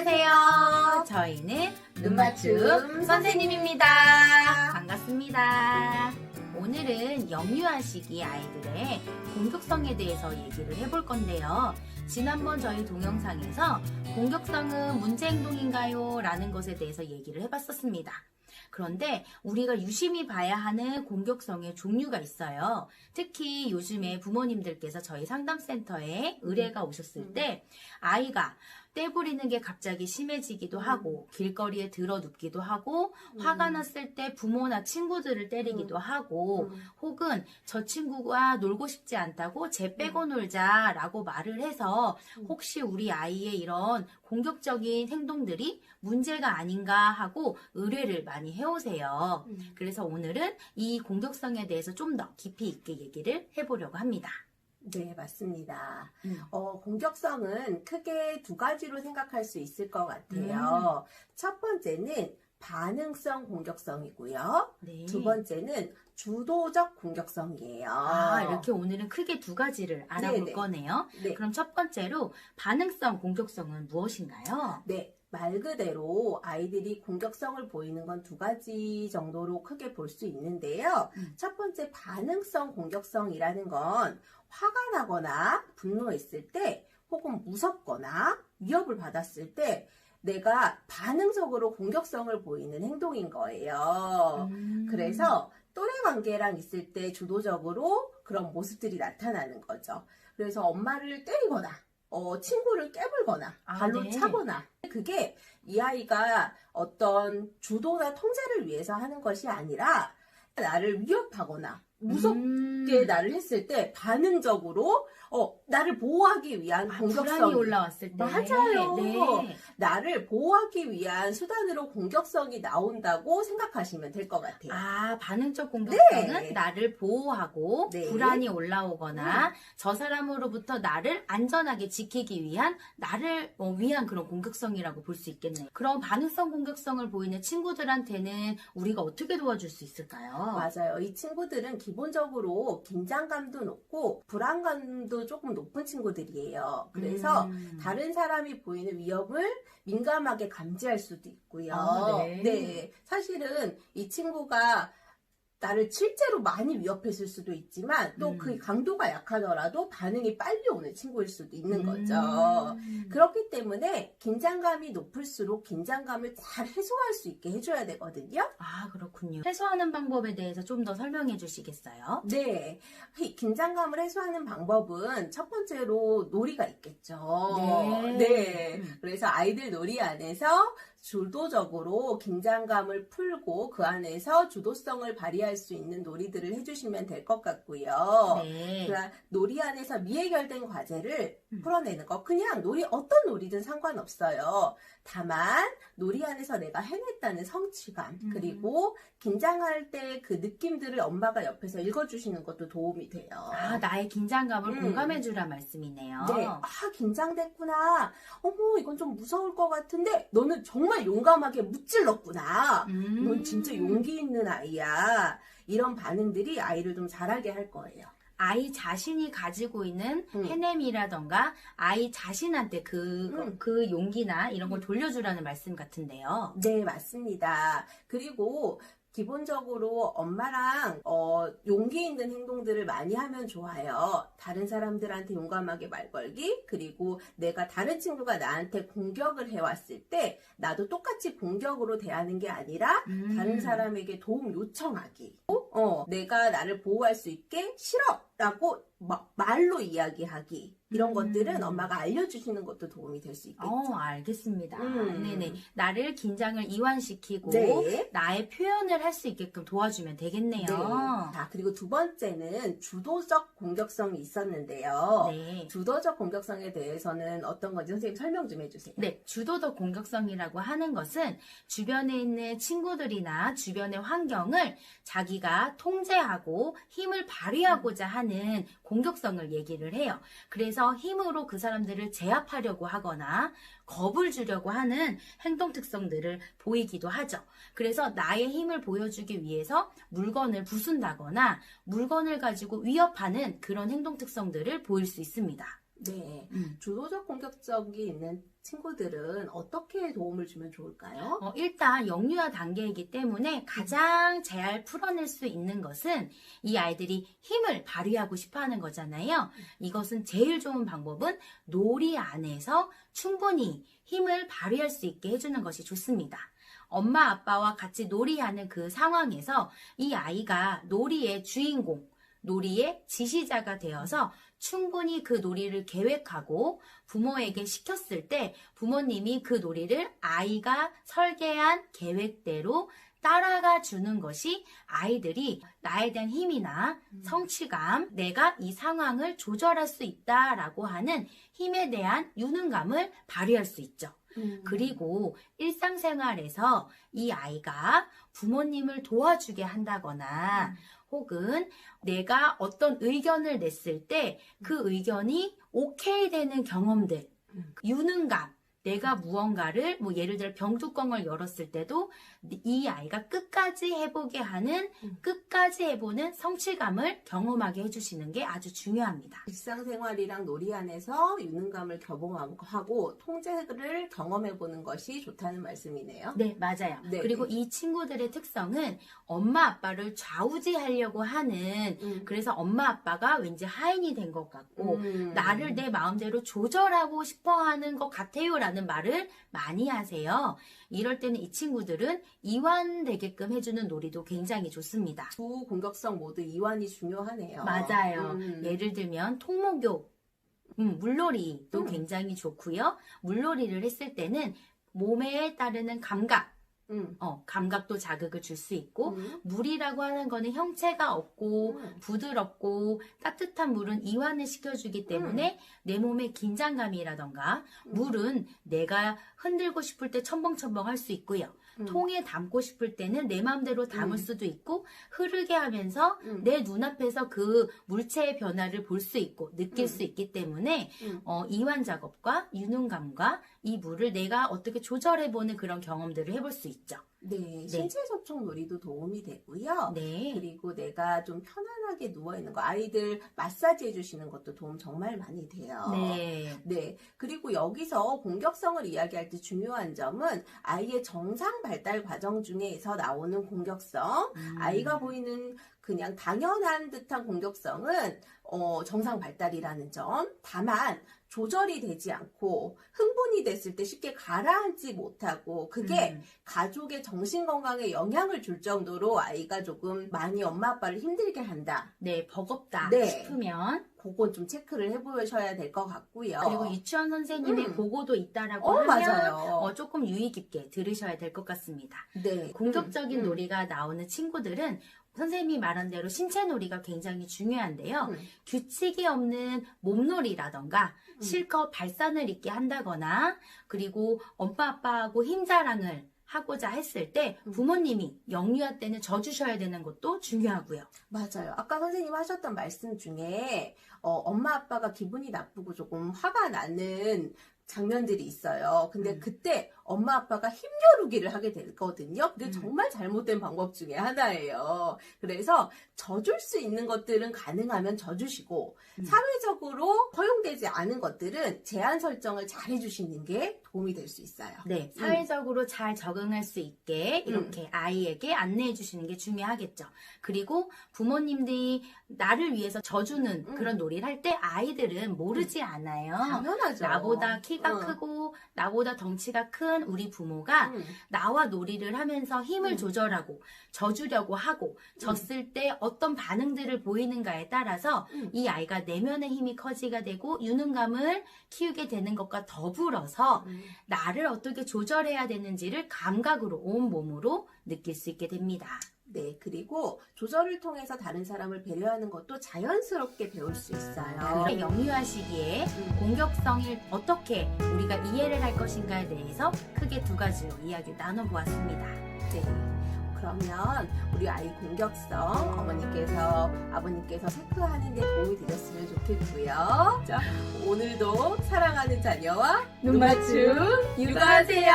안녕하세요. 저희는 눈맞춤 선생님입니다. 반갑습니다. 오늘은 영유아 시기 아이들의 공격성에 대해서 얘기를 해볼 건데요. 지난번 저희 동영상에서 공격성은 문제 행동인가요? 라는 것에 대해서 얘기를 해봤었습니다. 그런데 우리가 유심히 봐야 하는 공격성의 종류가 있어요. 특히 요즘에 부모님들께서 저희 상담센터에 의뢰가 오셨을 때 아이가 떼부리는 게 갑자기 심해지기도 하고 길거리에 들어 눕기도 하고 화가 났을 때 부모나 친구들을 때리기도 하고 혹은 저 친구가 놀고 싶지 않다고 쟤 빼고 놀자라고 말을 해서 혹시 우리 아이의 이런 공격적인 행동들이 문제가 아닌가 하고 의뢰를 많이 해오세요. 그래서 오늘은 이 공격성에 대해서 좀 더 깊이 있게 얘기를 해보려고 합니다. 네, 맞습니다. 공격성은 크게 두 가지로 생각할 수 있을 것 같아요. 첫 번째는 반응성 공격성이고요. 네. 두 번째는 주도적 공격성이에요. 이렇게 오늘은 크게 두 가지를 알아볼 네네. 거네요. 네. 그럼 첫 번째로 반응성 공격성은 무엇인가요? 네, 말 그대로 아이들이 공격성을 보이는 건 두 가지 정도로 크게 볼 수 있는데요. 첫 번째 반응성 공격성이라는 건 화가 나거나 분노했을 때 혹은 무섭거나 위협을 받았을 때 내가 반응적으로 공격성을 보이는 행동인 거예요. 그래서 또래 관계랑 있을 때 주도적으로 그런 모습들이 나타나는 거죠. 그래서 엄마를 때리거나 친구를 깨물거나 발로 네. 차거나 그게 이 아이가 어떤 주도나 통제를 위해서 하는 것이 아니라 나를 위협하거나 무섭게 나를 했을 때 반응적으로 나를 보호하기 위한 불안이 공격성이 올라왔을 때. 맞아요. 네. 나를 보호하기 위한 수단으로 공격성이 나온다고 생각하시면 될 것 같아요. 반응적 공격성은 네. 나를 보호하고 네. 불안이 올라오거나 저 사람으로부터 나를 안전하게 지키기 위한 나를 위한 그런 공격성이라고 볼 수 있겠네요. 그럼 반응성 공격성을 보이는 친구들한테는 우리가 어떻게 도와줄 수 있을까요? 맞아요. 이 친구들은 기본적으로 긴장감도 높고 불안감도 조금 높은 친구들이에요. 그래서 다른 사람이 보이는 위협을 민감하게 감지할 수도 있고요. 네. 사실은 이 친구가 나를 실제로 많이 위협했을 수도 있지만 또 그 강도가 약하더라도 반응이 빨리 오는 친구일 수도 있는 거죠. 그렇기 때문에 긴장감이 높을수록 긴장감을 잘 해소할 수 있게 해줘야 되거든요. 그렇군요. 해소하는 방법에 대해서 좀 더 설명해 주시겠어요? 네, 긴장감을 해소하는 방법은 첫 번째로 놀이가 있겠죠. 네. 그래서 아이들 놀이 안에서 주도적으로 긴장감을 풀고 그 안에서 주도성을 발휘할 수 있는 놀이들을 해주시면 될 것 같고요. 네. 그러니까 놀이 안에서 미해결된 과제를 풀어내는 거. 그냥 어떤 놀이든 상관없어요. 다만 놀이 안에서 내가 해냈다는 성취감 그리고 긴장할 때 그 느낌들을 엄마가 옆에서 읽어주시는 것도 도움이 돼요. 나의 긴장감을 공감해 주라 말씀이네요. 네, 긴장됐구나. 어머, 이건 좀 무서울 것 같은데 너는 정말 용감하게 무찔렀구나. 넌 진짜 용기 있는 아이야. 이런 반응들이 아이를 좀 잘하게 할 거예요. 아이 자신이 가지고 있는 해냄이라던가 아이 자신한테 그 용기나 이런 걸 돌려주라는 말씀 같은데요. 네, 맞습니다. 그리고 기본적으로 엄마랑 용기 있는 행동들을 많이 하면 좋아요. 다른 사람들한테 용감하게 말 걸기, 그리고 내가 다른 친구가 나한테 공격을 해왔을 때 나도 똑같이 공격으로 대하는 게 아니라 다른 사람에게 도움 요청하기. 내가 나를 보호할 수 있게 싫어! 라고 말로 이야기하기. 이런 것들은 엄마가 알려주시는 것도 도움이 될 수 있겠죠. 알겠습니다. 네네. 나를 긴장을 이완시키고 네. 나의 표현을 할 수 있게끔 도와주면 되겠네요. 자, 그리고 두 번째는 주도적 공격성이 있었는데요. 네. 주도적 공격성에 대해서는 어떤 건지 선생님 설명 좀 해주세요. 네, 주도적 공격성이라고 하는 것은 주변에 있는 친구들이나 주변의 환경을 자기가 통제하고 힘을 발휘하고자 하는 공격성을 얘기를 해요. 그래서 힘으로 그 사람들을 제압하려고 하거나 겁을 주려고 하는 행동 특성들을 보이기도 하죠. 그래서 나의 힘을 보여주기 위해서 물건을 부순다거나 물건을 가지고 위협하는 그런 행동 특성들을 보일 수 있습니다. 네, 주도적 공격적이 있는 친구들은 어떻게 도움을 주면 좋을까요? 일단 영유아 단계이기 때문에 가장 잘 풀어낼 수 있는 것은 이 아이들이 힘을 발휘하고 싶어 하는 거잖아요. 이것은 제일 좋은 방법은 놀이 안에서 충분히 힘을 발휘할 수 있게 해주는 것이 좋습니다. 엄마 아빠와 같이 놀이하는 그 상황에서 이 아이가 놀이의 주인공, 놀이의 지시자가 되어서 충분히 그 놀이를 계획하고 부모에게 시켰을 때 부모님이 그 놀이를 아이가 설계한 계획대로 따라가 주는 것이 아이들이 나에 대한 힘이나 성취감, 내가 이 상황을 조절할 수 있다라고 하는 힘에 대한 유능감을 발휘할 수 있죠. 그리고 일상생활에서 이 아이가 부모님을 도와주게 한다거나 혹은 내가 어떤 의견을 냈을 때 그 의견이 오케이 되는 경험들, 유능감, 내가 무언가를 예를 들어 병뚜껑을 열었을 때도 이 아이가 끝까지 해보게 하는 끝까지 해보는 성취감을 경험하게 해주시는 게 아주 중요합니다. 일상생활이랑 놀이 안에서 유능감을 경험하고 통제를 경험해보는 것이 좋다는 말씀이네요. 네, 맞아요. 네. 그리고 이 친구들의 특성은 엄마 아빠를 좌우지하려고 하는 그래서 엄마 아빠가 왠지 하인이 된 것 같고 나를 내 마음대로 조절하고 싶어하는 것 같아요라는 말을 많이 하세요. 이럴 때는 이 친구들은 이완되게끔 해주는 놀이도 굉장히 좋습니다. 두 공격성 모두 이완이 중요하네요. 맞아요. 예를 들면 통목욕, 물놀이도 굉장히 좋고요. 물놀이를 했을 때는 몸에 따르는 감각, 감각도 자극을 줄 수 있고 물이라고 하는 거는 형체가 없고 부드럽고 따뜻한 물은 이완을 시켜주기 때문에 내 몸의 긴장감이라던가 물은 내가 흔들고 싶을 때 첨벙첨벙 할 수 있고요. 통에 담고 싶을 때는 내 마음대로 담을 수도 있고 흐르게 하면서 내 눈앞에서 그 물체의 변화를 볼 수 있고 느낄 수 있기 때문에 이완 작업과 유능감과 이 물을 내가 어떻게 조절해보는 그런 경험들을 해볼 수 있죠. 네, 신체 접촉 놀이도 도움이 되고요. 네. 그리고 내가 좀 편안하게 누워있는 거, 아이들 마사지 해주시는 것도 도움 정말 많이 돼요. 네. 네. 그리고 여기서 공격성을 이야기할 때 중요한 점은 아이의 정상 발달 과정 중에서 나오는 공격성, 아이가 보이는 그냥 당연한 듯한 공격성은 정상 발달이라는 점. 다만 조절이 되지 않고 흥분이 됐을 때 쉽게 가라앉지 못하고 그게 가족의 정신 건강에 영향을 줄 정도로 아이가 조금 많이 엄마 아빠를 힘들게 한다. 네, 버겁다 네. 싶으면 그건 좀 체크를 해보셔야 될 것 같고요. 그리고 유치원 선생님의 보고도 있다라고 하면 맞아요. 조금 유의 깊게 들으셔야 될 것 같습니다. 네. 공격적인 놀이가 나오는 친구들은 선생님이 말한 대로 신체 놀이가 굉장히 중요한데요. 규칙이 없는 몸놀이라던가 실컷 발산을 있게 한다거나 그리고 엄마 아빠하고 힘자랑을 하고자 했을 때 부모님이 영유아 때는 져주셔야 되는 것도 중요하고요. 맞아요. 아까 선생님 하셨던 말씀 중에 엄마 아빠가 기분이 나쁘고 조금 화가 나는 장면들이 있어요. 근데 그때 엄마 아빠가 힘겨루기를 하게 되거든요. 그게 정말 잘못된 방법 중에 하나예요. 그래서 져줄 수 있는 것들은 가능하면 져주시고 사회적으로 허용되지 않은 것들은 제한 설정을 잘 해주시는 게 도움이 될 수 있어요. 네, 사회적으로 잘 적응할 수 있게 이렇게 아이에게 안내해 주시는 게 중요하겠죠. 그리고 부모님들이 나를 위해서 져주는 그런 놀이를 할 때 아이들은 모르지 않아요. 당연하죠. 나보다 키가 크고 나보다 덩치가 큰 우리 부모가 나와 놀이를 하면서 힘을 조절하고 져주려고 하고 졌을 때 어떤 반응들을 보이는가에 따라서 이 아이가 내면의 힘이 커지게 되고 유능감을 키우게 되는 것과 더불어서 나를 어떻게 조절해야 되는지를 감각으로 온몸으로 느낄 수 있게 됩니다. 네, 그리고 조절을 통해서 다른 사람을 배려하는 것도 자연스럽게 배울 수 있어요. 영유아 시기에 공격성을 어떻게 우리가 이해를 할 것인가에 대해서 크게 두 가지로 이야기를 나눠보았습니다. 네. 그러면 우리 아이 공격성 어머니께서 아버님께서 체크하는 데 도움이 되셨으면 좋겠고요. 자, 오늘도 사랑하는 자녀와 눈맞춤 육아하세요.